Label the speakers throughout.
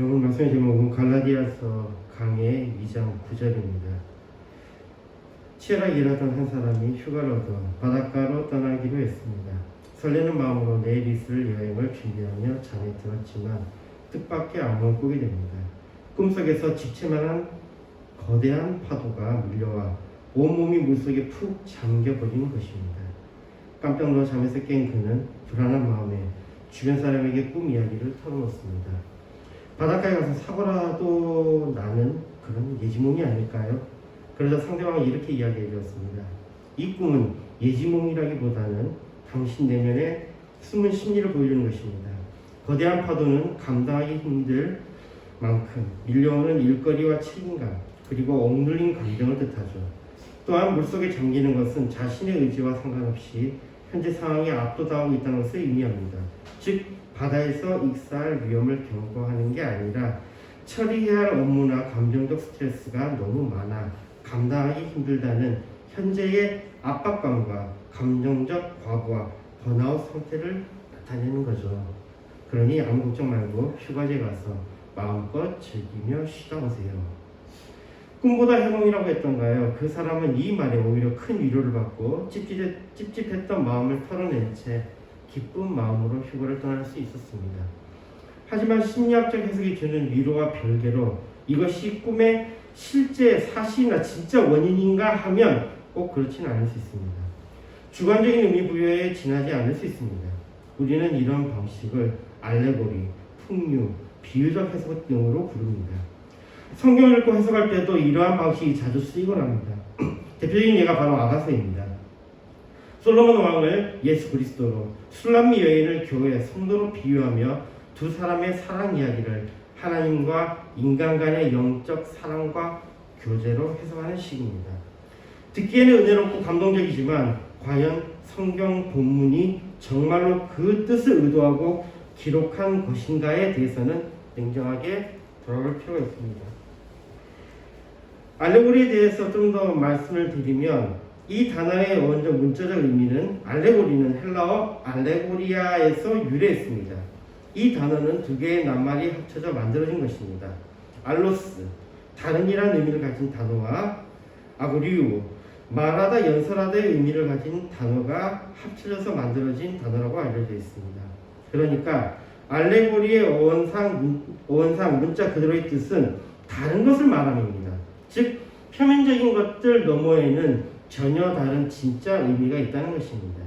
Speaker 1: 오늘 말씀의 제목은 갈라디아서 강의 2장 9절입니다. 치열하게 일하던 한 사람이 휴가를 얻어 바닷가로 떠나기로 했습니다. 설레는 마음으로 내일 있을 여행을 준비하며 잠에 들었지만 뜻밖의 악몽을 꾸게 됩니다. 꿈속에서 집채만한 거대한 파도가 밀려와 온몸이 물속에 푹 잠겨버리는 것입니다. 깜짝 놀라 잠에서 깬 그는 불안한 마음에 주변 사람에게 꿈 이야기를 털어놓습니다. 바닷가에 가서 사고라도 나는 그런 예지몽이 아닐까요? 그러자 상대방은 이렇게 이야기해 주었습니다. 이 꿈은 예지몽이라기보다는 당신 내면의 숨은 심리를 보여주는 것입니다. 거대한 파도는 감당하기 힘들 만큼 밀려오는 일거리와 책임감, 그리고 억눌린 감정을 뜻하죠. 또한 물속에 잠기는 것은 자신의 의지와 상관없이 현재 상황에 압도당하고 있다는 것을 의미합니다. 즉, 바다에서 익사할 위험을 경고하는 게 아니라 처리해야 할 업무나 감정적 스트레스가 너무 많아 감당하기 힘들다는 현재의 압박감과 감정적 과부하, 번아웃 상태를 나타내는 거죠. 그러니 아무 걱정 말고 휴가지에 가서 마음껏 즐기며 쉬다 오세요. 꿈보다 해몽이라고 했던가요? 그 사람은 이 말에 오히려 큰 위로를 받고 찝찝했던 마음을 털어낸 채 기쁜 마음으로 휴가를 떠날 수 있었습니다. 하지만 심리학적 해석이 주는 위로와 별개로 이것이 꿈의 실제 사실이나 진짜 원인인가 하면 꼭 그렇지는 않을 수 있습니다. 주관적인 의미 부여에 지나지 않을 수 있습니다. 우리는 이런 방식을 알레고리, 풍류, 비유적 해석 등으로 부릅니다. 성경을 읽고 해석할 때도 이러한 방식이 자주 쓰이곤 합니다. 대표적인 예가 바로 아가서입니다. 솔로몬 왕을 예수 그리스도로, 술람미 여인을 교회, 성도로 비유하며 두 사람의 사랑 이야기를 하나님과 인간 간의 영적 사랑과 교제로 해석하는 식입니다. 듣기에는 은혜롭고 감동적이지만 과연 성경 본문이 정말로 그 뜻을 의도하고 기록한 것인가에 대해서는 냉정하게 돌아볼 필요가 있습니다. 알레고리에 대해서 좀 더 말씀을 드리면 이 단어의 원적 문자적 의미는 알레고리는 헬라어 알레고리아에서 유래했습니다. 이 단어는 두 개의 낱말이 합쳐져 만들어진 것입니다. 알로스, 다른이라는 의미를 가진 단어와 아고리우, 말하다, 연설하다의 의미를 가진 단어가 합쳐져서 만들어진 단어라고 알려져 있습니다. 그러니까 알레고리의 어원상 문자 그대로의 뜻은 다른 것을 말함입니다. 즉, 표면적인 것들 너머에는 전혀 다른 진짜 의미가 있다는 것입니다.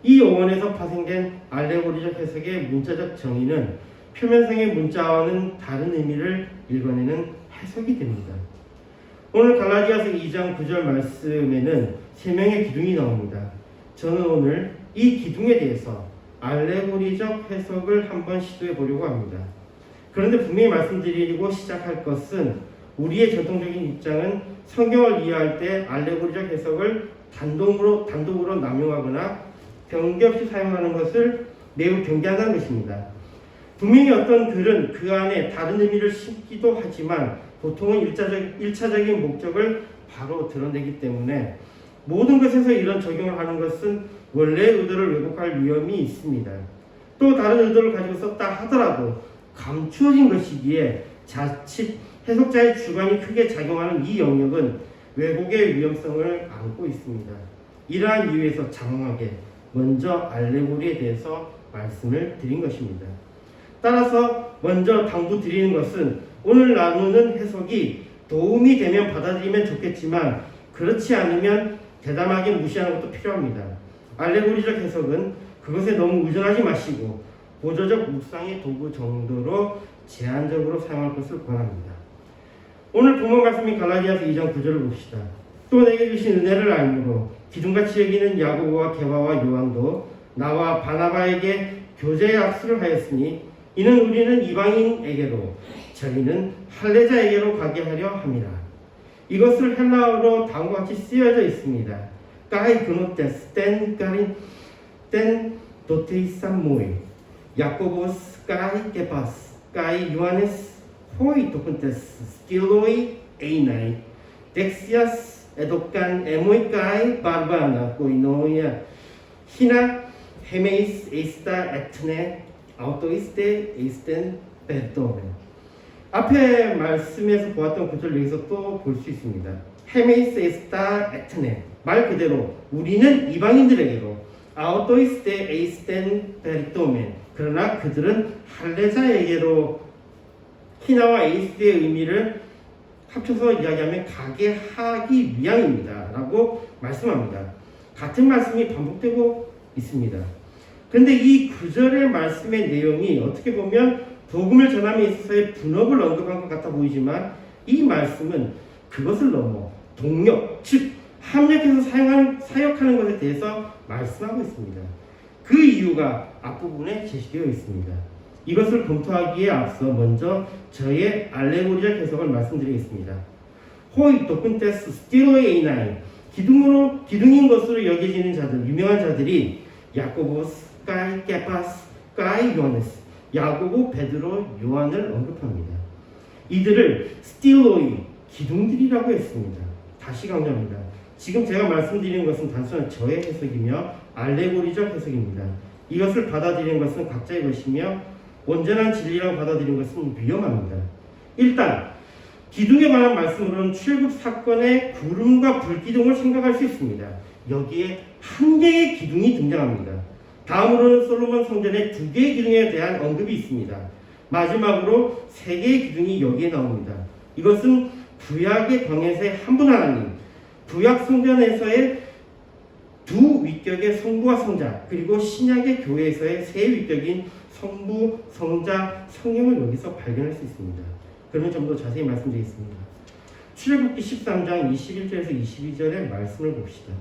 Speaker 1: 이 어원에서 파생된 알레고리적 해석의 문자적 정의는 표면상의 문자와는 다른 의미를 읽어내는 해석이 됩니다. 오늘 갈라디아서 2장 9절 말씀에는 3명의 기둥이 나옵니다. 저는 오늘 이 기둥에 대해서 알레고리적 해석을 한번 시도해 보려고 합니다. 그런데 분명히 말씀드리고 시작할 것은 우리의 전통적인 입장은 성경을 이해할 때 알레고리적 해석을 단독으로 남용하거나 경계 없이 사용하는 것을 매우 경계한다는 것입니다. 분명히 어떤 글은 그 안에 다른 의미를 심기도 하지만 보통은 1차적인 목적을 바로 드러내기 때문에 모든 것에서 이런 적용을 하는 것은 원래의 의도를 왜곡할 위험이 있습니다. 또 다른 의도를 가지고 썼다 하더라도 감추어진 것이기에 자칫 해석자의 주관이 크게 작용하는 이 영역은 왜곡의 위험성을 안고 있습니다. 이러한 이유에서 장황하게 먼저 알레고리에 대해서 말씀을 드린 것입니다. 따라서 먼저 당부드리는 것은 오늘 나누는 해석이 도움이 되면 받아들이면 좋겠지만 그렇지 않으면 대담하게 무시하는 것도 필요합니다. 알레고리적 해석은 그것에 너무 의존하지 마시고 보조적 묵상의 도구 정도로 제한적으로 사용할 것을 권합니다. 오늘 본문 말씀인 갈라디아서 2장 9절을 봅시다. 또 내게 주신 은혜를 알므로 기둥같이 여기는 야고보와 게바와 요한도 나와 바나바에게 교제의 악수를 하였으니 이는 우리는 이방인에게로 저희는 할례자에게로 가게 하려 함이라. 이것을 헬라어로 다음과 같이 쓰여져 있습니다. 까이 그노테스 땐 도테이산 모이 야코보스 까이 게바스 까이 요하네스 호이 도콘테스 스틸로이 에이나이 덱시아스 에도칸 에모이까이 바르바나 코이노야 히나 헤메이스 에이스타 에트네 아우토이스테 에이스텐 베토네. 앞에 말씀에서 보았던 구절을 여기서 또 볼 수 있습니다. 헤메이스 에스타 에트네, 말 그대로 우리는 이방인들에게로 아우토이스테 에이스텐 베리토멘, 그러나 그들은 할례자에게로, 히나와 에이스의 의미를 합쳐서 이야기하면 가게 하기 위함입니다 라고 말씀합니다. 같은 말씀이 반복되고 있습니다. 그런데 이 구절의 말씀의 내용이 어떻게 보면 복음을 전함에 있어서의 분업을 언급한 것 같아 보이지만, 이 말씀은 그것을 넘어 동력, 즉 합력해서 사역하는 것에 대해서 말씀하고 있습니다. 그 이유가 앞부분에 제시되어 있습니다. 이것을 검토하기에 앞서 먼저 저의 알레고리적 해석을 말씀드리겠습니다. 호이 도큰테스 스티로의 이나이, 기둥인 것으로 여겨지는 자들, 유명한 자들이 야고보스, 까이 케파스, 까이 요하네스, 야고보, 베드로, 요한을 언급합니다. 이들을 스틸로이, 기둥들이라고 했습니다. 다시 강조합니다. 지금 제가 말씀드리는 것은 단순한 저의 해석이며 알레고리적 해석입니다. 이것을 받아들이는 것은 각자의 것이며 온전한 진리라고 받아들이는 것은 위험합니다. 일단 기둥에 관한 말씀으로는 출애굽 사건의 구름과 불기둥을 생각할 수 있습니다. 여기에 한 개의 기둥이 등장합니다. 다음으로는 솔로몬 성전에 2개의 기둥에 대한 언급이 있습니다. 마지막으로 3개의 기둥이 여기에 나옵니다. 이것은 구약의 광야에서의 한 분 하나님, 구약 성전에서의 2 위격의 성부와 성자, 그리고 신약의 교회에서의 3 위격인 성부, 성자, 성령을 여기서 발견할 수 있습니다. 그러면 좀 더 자세히 말씀드리겠습니다. 출애굽기 13장 21절에서 22절의 말씀을 봅시다.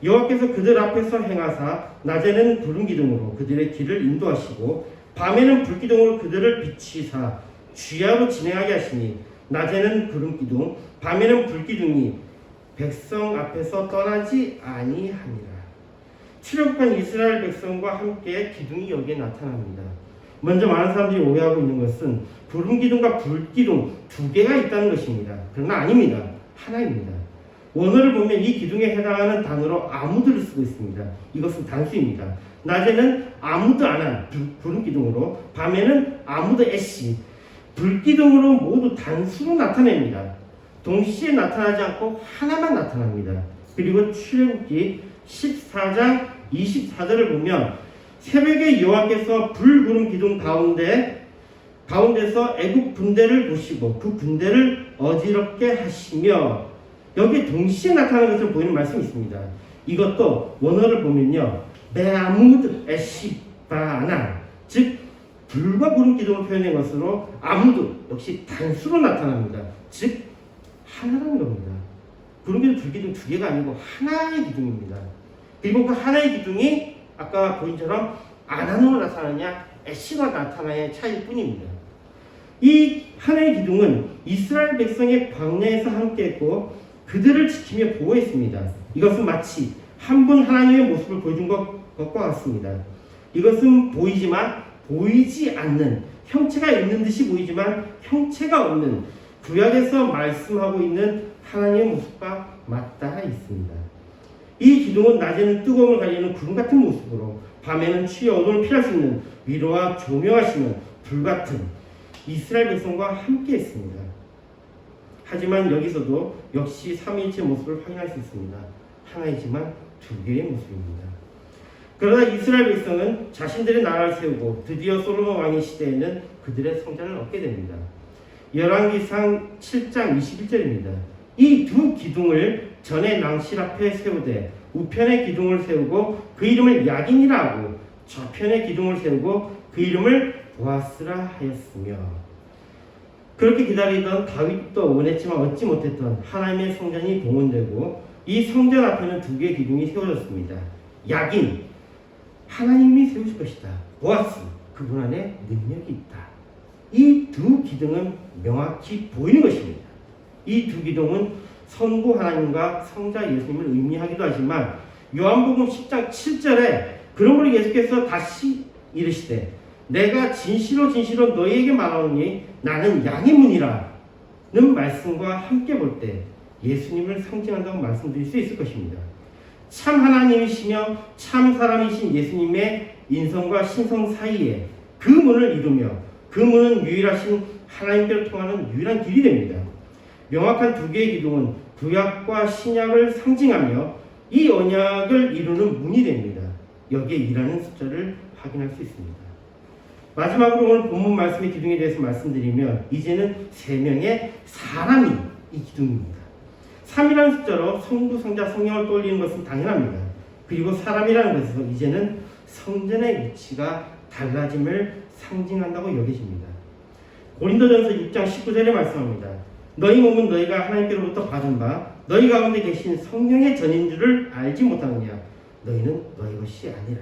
Speaker 1: 여호와께서 그들 앞에서 행하사 낮에는 구름 기둥으로 그들의 길을 인도하시고 밤에는 불 기둥으로 그들을 비치사 주야로 진행하게 하시니 낮에는 구름 기둥, 밤에는 불 기둥이 백성 앞에서 떠나지 아니하니라. 출애굽한 이스라엘 백성과 함께 기둥이 여기에 나타납니다. 먼저 많은 사람들이 오해하고 있는 것은 구름 기둥과 불 기둥 2개가 있다는 것입니다. 그러나 아닙니다. 하나입니다. 원어를 보면 이 기둥에 해당하는 단어로 아무드를 쓰고 있습니다. 이것은 단수입니다. 낮에는 아무드 안한 구름 기둥으로, 밤에는 아무드 애쉬, 불 기둥으로 모두 단수로 나타냅니다. 동시에 나타나지 않고 하나만 나타납니다. 그리고 출애굽기 14장 24절을 보면 새벽에 여호와께서 불 구름 기둥 가운데서 애국 군대를 보시고 그 군대를 어지럽게 하시며, 여기 동시에 나타나는 것을 보이는 말씀이 있습니다. 이것도 원어를 보면요, 메아무드 에시바나, 즉 불과 구름 기둥을 표현한 것으로 아무드 역시 단수로 나타납니다. 즉 하나라는 겁니다. 구름 기둥, 불 기둥 2개가 아니고 하나의 기둥입니다. 그리고 그 하나의 기둥이 아까 보인처럼 아난으로 나타나냐 에시가 나타나냐의 차이일 뿐입니다. 이 하나의 기둥은 이스라엘 백성의 광야에서 함께했고 그들을 지키며 보호했습니다. 이것은 마치 한 분 하나님의 모습을 보여준 것과 같습니다. 이것은 보이지만 보이지 않는, 형체가 있는 듯이 보이지만 형체가 없는, 구약에서 말씀하고 있는 하나님의 모습과 맞닿아 있습니다. 이 기둥은 낮에는 뜨거움을 가리는 구름 같은 모습으로, 밤에는 추위의 어둠을 피할 수 있는 위로와 조명하시는 불 같은 이스라엘 백성과 함께 했습니다. 하지만 여기서도 역시 삼위일체 모습을 확인할 수 있습니다. 하나이지만 2개의 모습입니다. 그러나 이스라엘 백성은 자신들의 나라를 세우고 드디어 솔로몬 왕의 시대에는 그들의 성전을 얻게 됩니다. 열왕기상 7장 21절입니다. 이 2 기둥을 전에 낭실 앞에 세우되 우편의 기둥을 세우고 그 이름을 야긴이라 하고 좌편의 기둥을 세우고 그 이름을 보아스라 하였으며, 그렇게 기다리던 다윗도 원했지만 얻지 못했던 하나님의 성전이 봉헌되고 이 성전 앞에는 2개의 기둥이 세워졌습니다. 야긴, 하나님이 세우실 것이다. 보아스, 그분 안에 능력이 있다. 이 2 기둥은 명확히 보이는 것입니다. 이 2 기둥은 성부 하나님과 성자 예수님을 의미하기도 하지만 요한복음 10장 7절에 그런 걸 예수께서 다시 이르시되 내가 진실로 진실로 너희에게 말하노니 나는 양의 문이라는 말씀과 함께 볼 때 예수님을 상징한다고 말씀드릴 수 있을 것입니다. 참 하나님이시며 참 사람이신 예수님의 인성과 신성 사이에 그 문을 이루며, 그 문은 유일하신 하나님께로 통하는 유일한 길이 됩니다. 명확한 두 개의 기둥은 구약과 신약을 상징하며 이 언약을 이루는 문이 됩니다. 여기에 2라는 숫자를 확인할 수 있습니다. 마지막으로 오늘 본문 말씀의 기둥에 대해서 말씀드리면 이제는 3명의 사람이 이 기둥입니다. 3이라는 숫자로 성부, 성자, 성령을 떠올리는 것은 당연합니다. 그리고 사람이라는 것에서 이제는 성전의 위치가 달라짐을 상징한다고 여겨집니다. 고린도전서 6장 19절에 말씀합니다. 너희 몸은 너희가 하나님께로부터 받은 바 너희 가운데 계신 성령의 전인 줄을 알지 못하느냐. 너희는 너희 것이 아니라.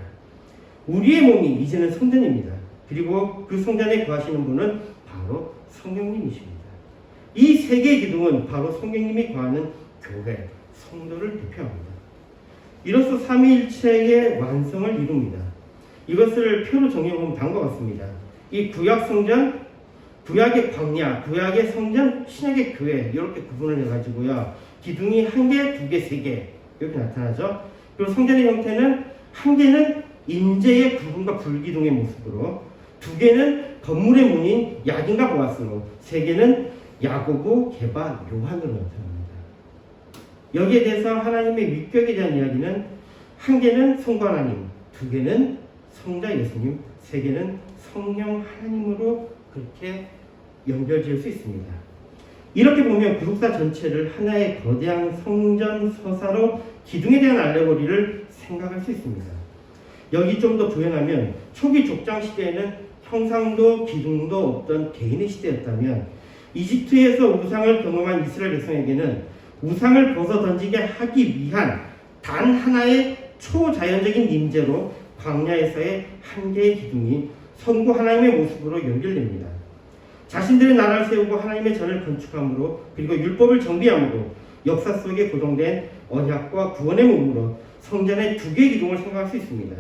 Speaker 1: 우리의 몸이 이제는 성전입니다. 그리고 그 성전에 거하시는 분은 바로 성령님이십니다. 이 3개의 기둥은 바로 성령님이 거하는 교회, 성도를 대표합니다. 이로써 삼위일체의 완성을 이룹니다. 이것을 표로 정리해보면 다음과 같습니다. 이 구약 성전, 구약의 광야, 구약의 성전, 신약의 교회 이렇게 구분을 해가지고요. 기둥이 1개, 2개, 3개 이렇게 나타나죠. 그리고 성전의 형태는 1개는 임재의 구분과 불기둥의 모습으로, 2개는 건물의 문인 야긴과 보아스로, 3개는 야고보, 게바, 요한으로 나타납니다. 여기에 대해서 하나님의 위격에 대한 이야기는 1개는 성부 하나님, 2개는 성자 예수님, 3개는 성령 하나님으로 그렇게 연결지을 수 있습니다. 이렇게 보면 구속사 전체를 하나의 거대한 성전 서사로 기둥에 대한 알레고리를 생각할 수 있습니다. 여기 좀 더 부연하면 초기 족장 시대에는 형상도 기둥도 없던 개인의 시대였다면 이집트에서 우상을 경험한 이스라엘 백성에게는 우상을 벗어 던지게 하기 위한 단 하나의 초자연적인 임재로 광야에서의 1개의 기둥이 성부 하나님의 모습으로 연결됩니다. 자신들의 나라를 세우고 하나님의 전을 건축함으로, 그리고 율법을 정비함으로 역사 속에 고정된 언약과 구원의 몸으로 성전의 2개의 기둥을 생각할 수 있습니다.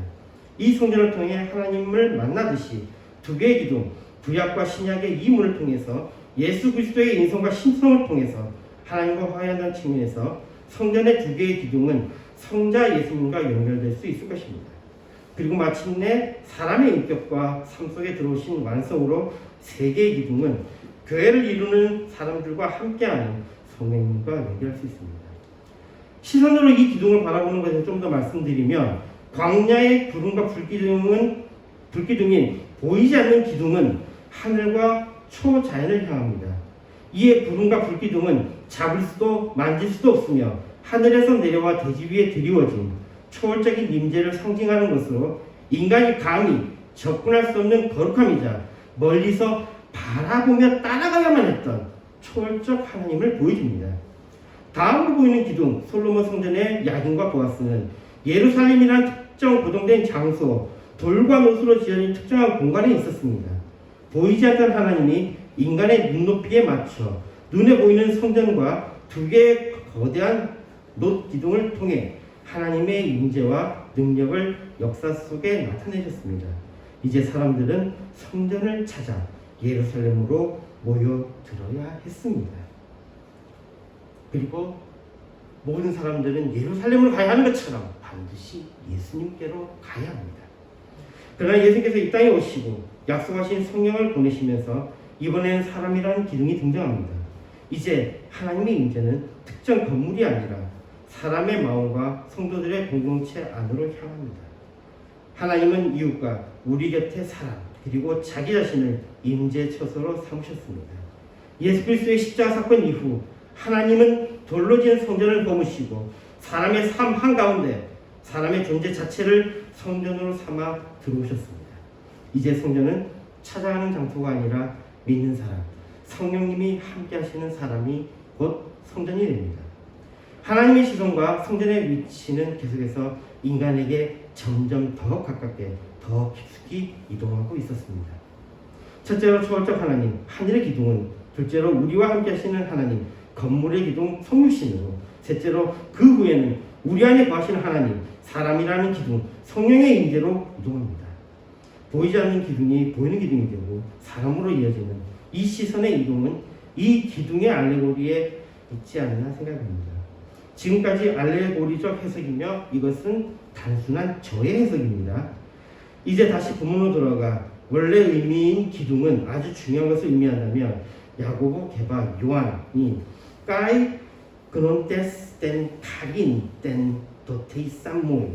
Speaker 1: 이 성전을 통해 하나님을 만나듯이 2개의 기둥, 구약과 신약의 이 문을 통해서 예수 그리스도의 인성과 신성을 통해서 하나님과 화해한다는 측면에서 성전의 2개의 기둥은 성자 예수님과 연결될 수 있을 것입니다. 그리고 마침내 사람의 인격과 삶 속에 들어오신 완성으로 3개의 기둥은 교회를 이루는 사람들과 함께하는 성령님과 연결할 수 있습니다. 시선으로 이 기둥을 바라보는 것에 좀 더 말씀드리면, 광야의 구름과 불기둥인 보이지 않는 기둥은 하늘과 초자연을 향합니다. 이에 구름과 불기둥은 잡을 수도 만질 수도 없으며 하늘에서 내려와 대지 위에 드리워진 초월적인 임재를 상징하는 것으로 인간이 감히 접근할 수 없는 거룩함이자 멀리서 바라보며 따라가야만 했던 초월적 하나님을 보여줍니다. 다음으로 보이는 기둥, 솔로몬 성전의 야긴과 보아스는 예루살렘이라는 특정 고정된 장소, 돌과 노수로 지어진 특정한 공간에 있었습니다. 보이지 않던 하나님이 인간의 눈높이에 맞춰 눈에 보이는 성전과 2개의 거대한 놋 기둥을 통해 하나님의 임재와 능력을 역사 속에 나타내셨습니다. 이제 사람들은 성전을 찾아 예루살렘으로 모여들어야 했습니다. 그리고 모든 사람들은 예루살렘으로 가야 하는 것처럼 반드시 예수님께로 가야 합니다. 그러나 예수님께서 이 땅에 오시고 약속하신 성령을 보내시면서 이번에는 사람이라는 기둥이 등장합니다. 이제 하나님의 임재는 특정 건물이 아니라 사람의 마음과 성도들의 공동체 안으로 향합니다. 하나님은 이웃과 우리 곁의 사람, 그리고 자기 자신을 임재 처소로 삼으셨습니다. 예수 그리스도의 십자가 사건 이후 하나님은 돌로 지은 성전을 거무시고 사람의 삶 한가운데 사람의 존재 자체를 성전으로 삼아 들어오셨습니다. 이제 성전은 찾아가는 장소가 아니라 믿는 사람, 성령님이 함께 하시는 사람이 곧 성전이 됩니다. 하나님의 시선과 성전의 위치는 계속해서 인간에게 점점 더 가깝게, 더 깊숙이 이동하고 있었습니다. 첫째로 초월적 하나님, 하늘의 기둥은, 둘째로 우리와 함께 하시는 하나님, 건물의 기둥, 성육신으로, 셋째로 그 후에는 우리 안에 거하시는 하나님, 사람이라는 기둥, 성령의 임재로 이동합니다. 보이지 않는 기둥이 보이는 기둥이 되고 사람으로 이어지는 이 시선의 이동은 이 기둥의 알레고리에 있지 않나 생각합니다. 지금까지 알레고리적 해석이며 이것은 단순한 저의 해석입니다. 이제 다시 본문으로 돌아가 원래 의미인 기둥은 아주 중요한 것을 의미한다면 야고보, 게바, 요한이 까이 그논테스 땐 카린 땐 도테이 쌈모이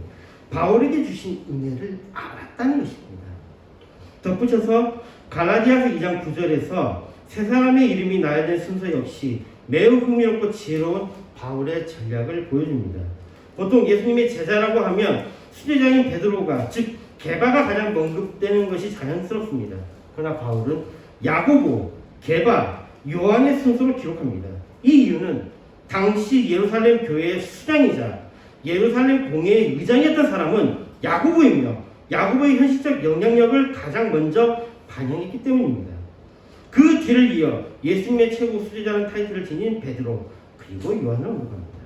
Speaker 1: 바울에게 주신 은혜를 알았다는 것입니다. 덧붙여서 갈라디아서 2장 9절에서 세 사람의 이름이 나열된 순서 역시 매우 흥미롭고 지혜로운 바울의 전략을 보여줍니다. 보통 예수님의 제자라고 하면 수제자인 베드로가 즉 게바가 가장 언급되는 것이 자연스럽습니다. 그러나 바울은 야고보, 게바, 요한의 순서로 기록합니다. 이 이유는 당시 예루살렘 교회의 수장이자 예루살렘 공회의 의장이었던 사람은 야고보이며 야고보의 현실적 영향력을 가장 먼저 반영했기 때문입니다. 그 뒤를 이어 예수님의 최고 수제자라는 타이틀을 지닌 베드로 그리고 요한을 언급합니다.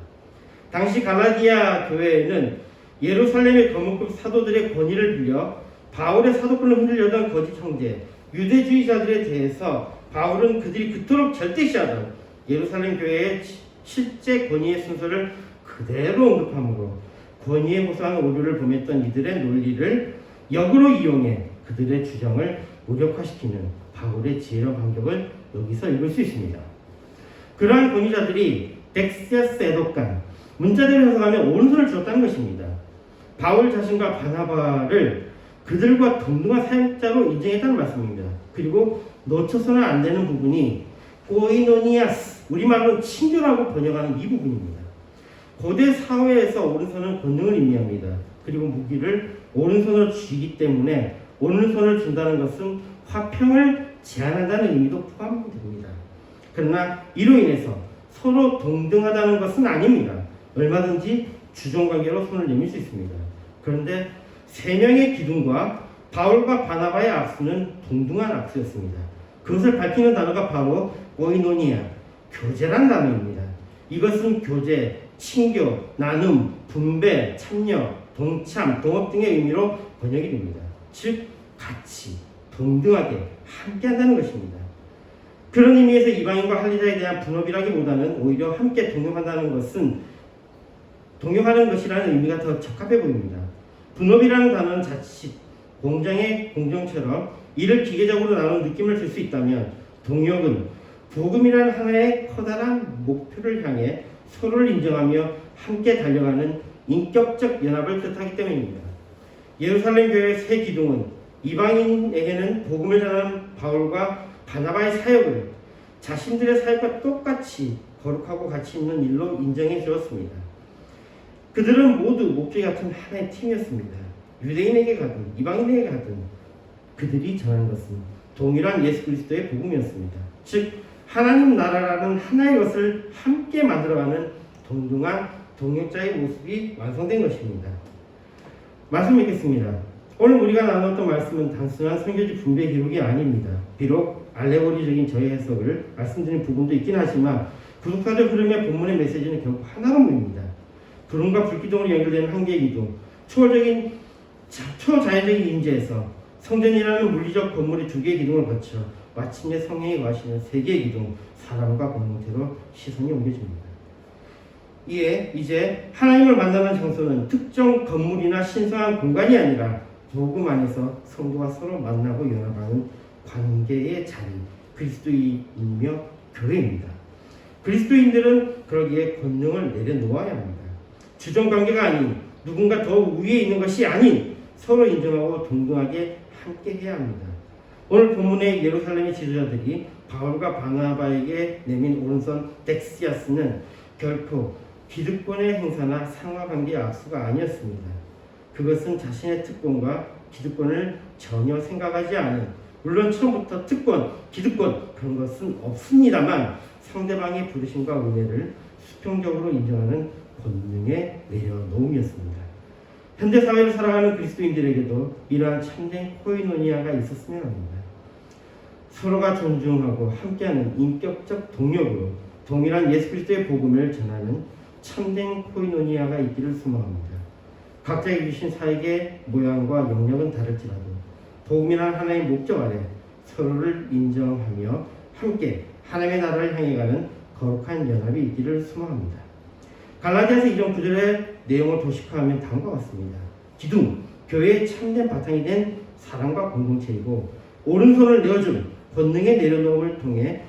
Speaker 1: 당시 갈라디아 교회에는 예루살렘의 거문급 사도들의 권위를 빌려 바울의 사도권을 흔들려던 거짓 형제 유대주의자들에 대해서 바울은 그들이 그토록 절대시하던 예루살렘 교회의 실제 권위의 순서를 그대로 언급하므로 권위에 호소하는 오류를 범했던 이들의 논리를 역으로 이용해 그들의 주장을 무력화시키는 바울의 지혜로운 반격을 여기서 읽을 수 있습니다. 그러한 권위자들이 덱시아스 에도간 문자대로 해석하면 오른손을 주었다는 것입니다. 바울 자신과 바나바를 그들과 동등한 사역자로 인정했다는 말씀입니다. 그리고 놓쳐서는 안 되는 부분이 코이노니아스, 우리말로 친교라고 번역하는 이 부분입니다. 고대 사회에서 오른손은 권능을 의미합니다. 그리고 무기를 오른손으로 쥐기 때문에 오른손을 준다는 것은 화평을 제한한다는 의미도 포함됩니다. 그러나 이로 인해서 서로 동등하다는 것은 아닙니다. 얼마든지 주종관계로 손을 내밀 수 있습니다. 그런데 세 명의 기둥과 바울과 바나바의 악수는 동등한 악수였습니다. 그것을 밝히는 단어가 바로 오이노니아, 교제란 단어입니다. 이것은 교제, 친교, 나눔, 분배, 참여, 동참, 동업 등의 의미로 번역이 됩니다. 즉 같이, 동등하게, 함께한다는 것입니다. 그런 의미에서 이방인과 할례자에 대한 분업이라기보다는 오히려 함께 동용한다는 것은 동용하는 것이라는 의미가 더 적합해 보입니다. 분업이라는 단어는 자칫 공장의 공정처럼 이를 기계적으로 나눈 느낌을 줄 수 있다면 동역은 복음이라는 하나의 커다란 목표를 향해 서로를 인정하며 함께 달려가는 인격적 연합을 뜻하기 때문입니다. 예루살렘 교회의 세 기둥은 이방인에게는 복음을 전하는 바울과 바나바의 사역을 자신들의 사역과 똑같이 거룩하고 가치 있는 일로 인정해 주었습니다. 그들은 모두 목적이 같은 하나의 팀이었습니다. 유대인에게 가든 이방인에게 가든 그들이 전하는 것은 동일한 예수 그리스도의 복음이었습니다. 즉 하나님 나라라는 하나의 것을 함께 만들어가는 동등한 동역자의 모습이 완성된 것입니다. 말씀 읽겠습니다. 오늘 우리가 나눴던 말씀은 단순한 선교지 분배 기록이 아닙니다. 비록 알레고리적인 저의 해석을 말씀드린 부분도 있긴 하지만 구속사적 흐름의 본문의 메시지는 결국 하나로 모입니다. 구름과 불기둥으로 연결되는 한 개의 기둥, 초자연적인 임재에서 성전이라는 물리적 건물의 두 개의 기둥을 거쳐 마침내 성령이 거하시는 세 개의 기둥, 사람과 공동체로 시선이 옮겨집니다. 이에 이제 하나님을 만나는 장소는 특정 건물이나 신성한 공간이 아니라 복음 안에서 성도가 서로 만나고 연합하는 관계의 자리, 그리스도인이며 교회입니다. 그리스도인들은 그러기에 권능을 내려놓아야 합니다. 주종관계가 아닌 누군가 더 위에 있는 것이 아닌 서로 인정하고 동등하게 함께 해야 합니다. 오늘 본문의 예루살렘의 지도자들이 바울과 바나바에게 내민 오른손 덱시아스는 결코 기득권의 행사나 상하관계의 악수가 아니었습니다. 그것은 자신의 특권과 기득권을 전혀 생각하지 않은, 물론 처음부터 특권, 기득권 그런 것은 없습니다만 상대방의 부르심과 은혜를 수평적으로 인정하는 권능의 내려놓음이었습니다. 현대사회를 살아가는 그리스도인들에게도 이러한 참된 코이노니아가 있었으면 합니다. 서로가 존중하고 함께하는 인격적 동력으로 동일한 예수 그리스도의 복음을 전하는 참된 코이노니아가 있기를 소망합니다. 각자에게 주신 사역의 모양과 영역은 다를지라도 복음이란 하나의 목적 아래 서로를 인정하며 함께 하나님의 나라를 향해 가는 거룩한 연합이 있기를 소망합니다. 갈라디아서 2장 9절의 내용을 도식화하면 다음과 같습니다. 기둥, 교회의 참된 바탕이 된 사랑과 공동체이고 오른손을 내어준 권능의 내려놓음을 통해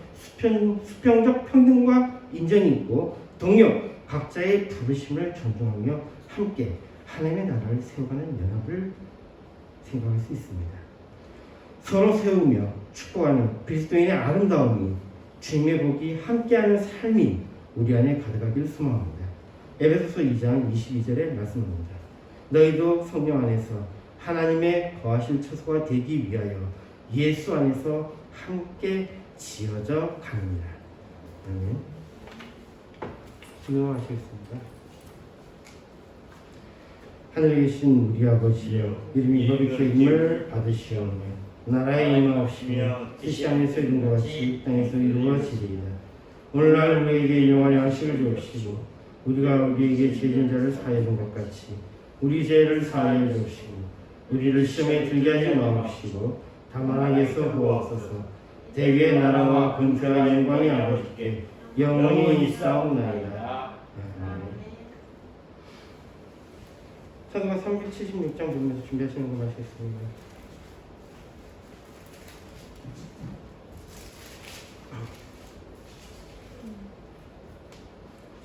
Speaker 1: 수평적 평등과 인정이 있고 동력 각자의 부르심을 존중하며 함께 하나님의 나라를 세워가는 연합을 생각할 수 있습니다. 서로 세우며 축복하는 그리스도인의 아름다움이 주님의 복이 함께하는 삶이 우리 안에 가득하길 소망합니다. 에베소서 2장 22절의 말씀입니다. 너희도 성령 안에서 하나님의 거하실 처소가 되기 위하여 예수 안에서 함께 지어져 갑니다. 아멘. 기도하시겠습니다. 하늘에 계신 우리 아버지여, 이름이 거룩히 여김을 받으시오며 나라의 임하옵시며 뜻이 하늘에서 이룬 것 같이 땅에서 이루어지리이다. 오늘날 우리에게 영원한 양식을 주옵시고 우리가 우리에게 죄진 자를 사하여 준 것 같이 우리 죄를 사하여 주옵시고 우리를 시험에 들게 하지 마옵시고 다만 악에서 구하옵소서. 대위의 나라와 권세와 영광이 아버지께 영원히 있사옵나이다. 사도가 376장 보면서 준비하시는 거 마시겠습니다.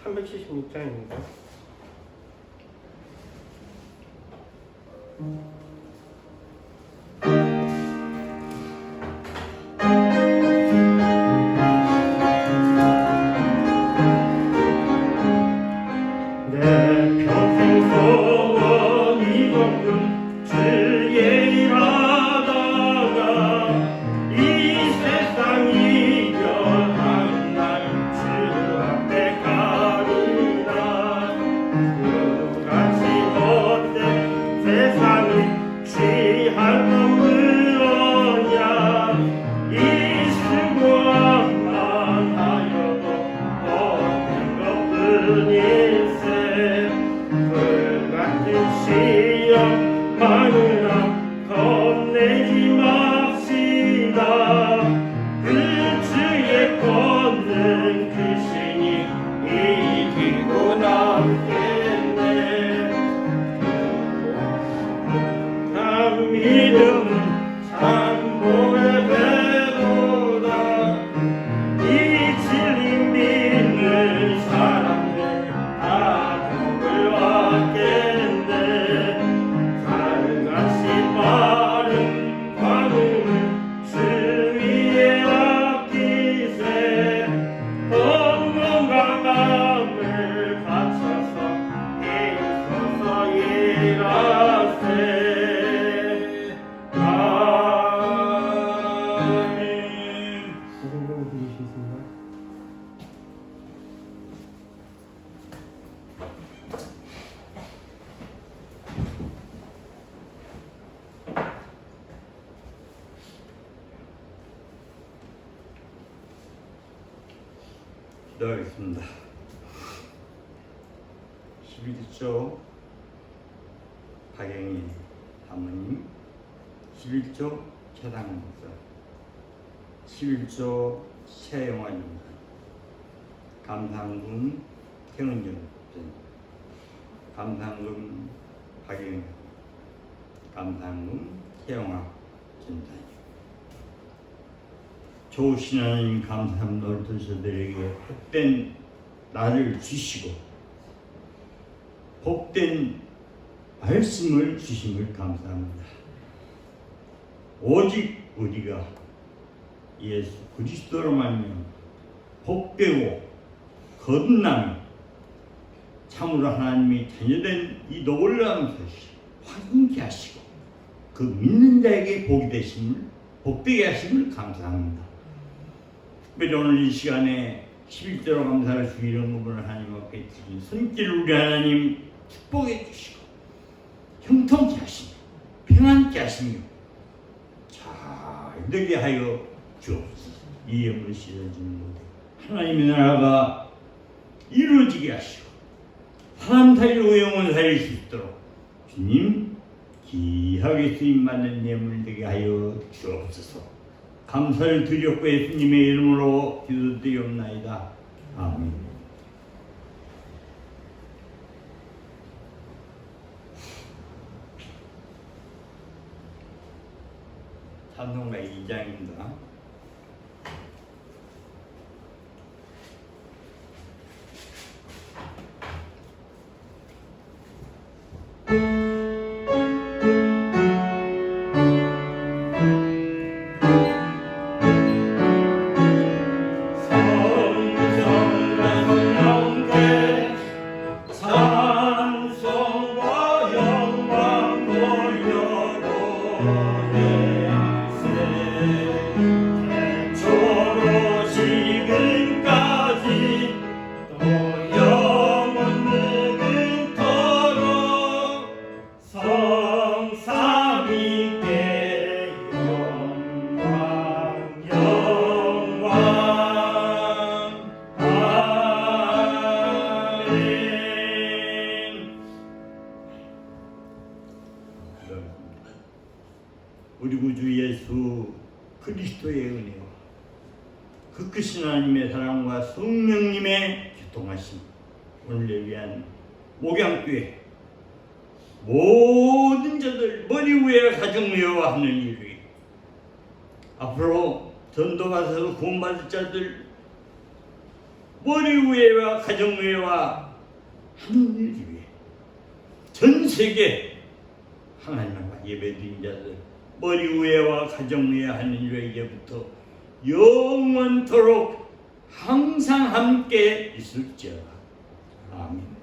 Speaker 1: (376장입니다)
Speaker 2: 기도하겠습니다. 11조 박영희 사모님, 11조 최상원 목사, 11조 최영환 목사, 감상군 태은정 목사님, 감상군 박영희, 감상군 태영학 전사님. 좋으신 하나님 감사합니다. 오늘 저들에게 복된 날을 주시고 복된 말씀을 주심을 감사합니다. 오직 우리가 예수 그리스도로 말미암아 복되고 거듭남이 참으로 하나님의 자녀된 이 놀라운 소식 확인케 하시고 그 믿는 자에게 복이 되심을 복되게 하심을 감사합니다. 특별히 오늘 이 시간에 11대로 감사를 주기는 부분을 하나님 앞에 드린 손길 우리 하나님 축복해 주시고 형통케 하시며 평안케 하시며 잘 되게 하여 주옵소서. 이 영을 씻어주는 것에 하나님의 나라가 이루어지게 하시고 사람 살리고 영혼 살릴 수 있도록 주님 귀하게 쓰임받는 예물 되게 하여 주옵소서. 감사를 드렸고 예수님의 이름으로 기도드리옵나이다. 아멘. 찬송가 2장입니다. 우리 구주 예수 그리스도의 은혜와 그 크신 하나님의 사랑과 성령님의 교통하심, 오늘 예비한 목양교회 모든 자들 머리 위에 가정 위에와 하는 일이 앞으로 전도 가서 구원받을 자들 머리 위에와 가정 위에와 하는 일 위에 전 세계 하나님 앞에 예배드린 자들 머리 위에와 가정 위에 하는 일에 이제부터 영원토록 항상 함께 있을지어다. 아멘.